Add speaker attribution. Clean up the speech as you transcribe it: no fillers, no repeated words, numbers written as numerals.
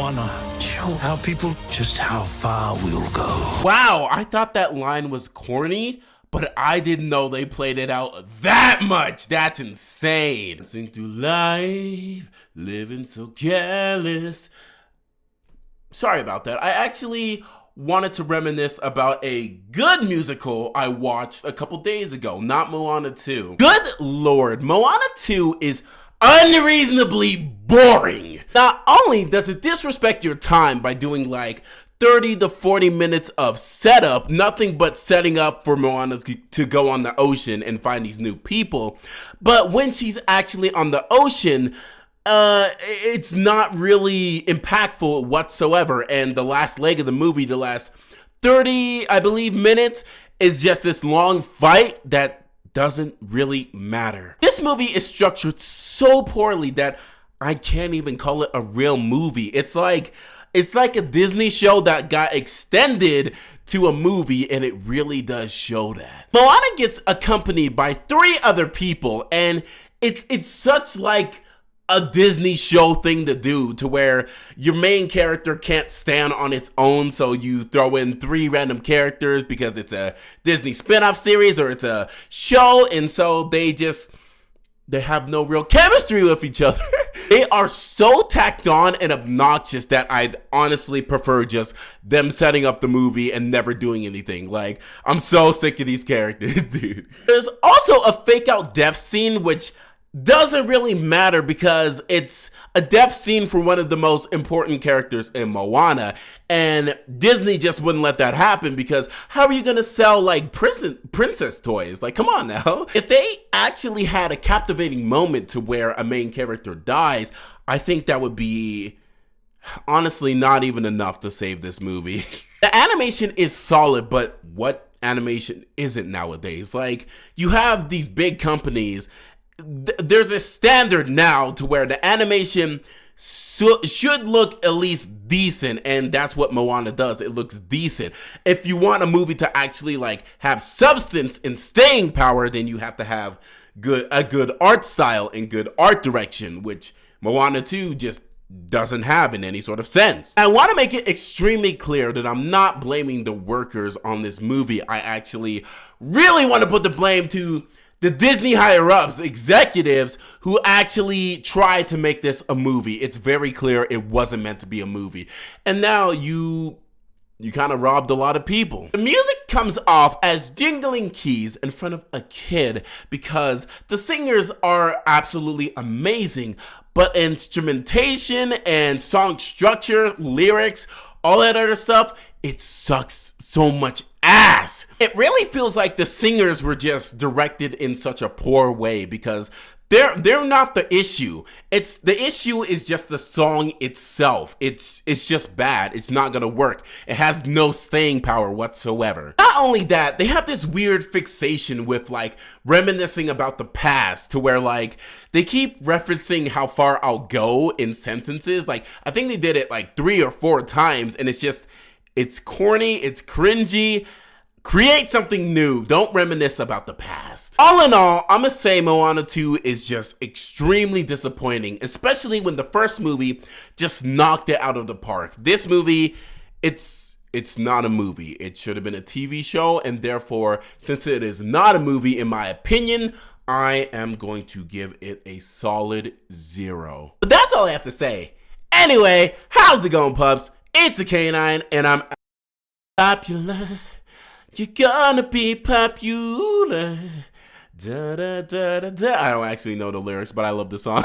Speaker 1: Moana show how people just how far we'll go.
Speaker 2: Wow, I thought that line was corny, but I didn't know they played it out that much. That's insane. Sing through life, living so careless. Sorry about that. I actually wanted to reminisce about a good musical I watched a couple days ago, not Moana 2. Good lord, Moana 2 is unreasonably boring. Not only does it disrespect your time by doing like 30 to 40 minutes of setup, nothing but setting up for Moana to go on the ocean and find these new people, but when she's actually on the ocean, it's not really impactful whatsoever. And the last leg of the movie, the last 30, I believe, minutes, is just this long fight that doesn't really matter. This movie is structured so poorly that I can't even call it a real movie. It's like a Disney show that got extended to a movie, and it really does show that. Moana gets accompanied by 3 other people, and it's such like a Disney show thing to do, to where your main character can't stand on its own, so you throw in 3 random characters because it's a Disney spin-off series or it's a show, and so they have no real chemistry with each other. They are so tacked on and obnoxious that I'd honestly prefer just them setting up the movie and never doing anything. Like, I'm so sick of these characters, dude. There's also a fake out death scene, which doesn't really matter because it's a death scene for one of the most important characters in Moana, and Disney just wouldn't let that happen because how are you gonna sell like princess toys? Like, come on now. If they actually had a captivating moment to where a main character dies, I think that would be honestly not even enough to save this movie. The animation is solid, but what animation isn't nowadays? Like, you have these big companies. There's a standard now to where the animation should look at least decent, and that's what Moana does. It looks decent. If you want a movie to actually like have substance and staying power, then you have to have a good art style and good art direction, which Moana 2 just doesn't have in any sort of sense. I want to make it extremely clear that I'm not blaming the workers on this movie. I actually really want to put the blame to the Disney higher-ups, executives, who actually tried to make this a movie. It's very clear it wasn't meant to be a movie. And now you kind of robbed a lot of people. The music comes off as jingling keys in front of a kid because the singers are absolutely amazing, but instrumentation and song structure, lyrics, all that other stuff, it sucks so much ass. It really feels like the singers were just directed in such a poor way because they're not the issue. The issue is just the song itself. It's just bad. It's not gonna work. It has no staying power whatsoever. Not only that, they have this weird fixation with like reminiscing about the past, to where like they keep referencing how far I'll go in sentences. Like, I think they did it like 3 or 4 times, and it's corny, it's cringy. Create something new. Don't reminisce about the past. All in all, I'm gonna say Moana 2 is just extremely disappointing, especially when the first movie just knocked it out of the park. This movie, it's not a movie. It should have been a TV show, and therefore, since it is not a movie, in my opinion, I am going to give it a solid 0. But that's all I have to say. Anyway, how's it going, pups? It's a K9, and I'm popular. You're gonna be popular. Da, da, da, da, da. I don't actually know the lyrics, but I love the song.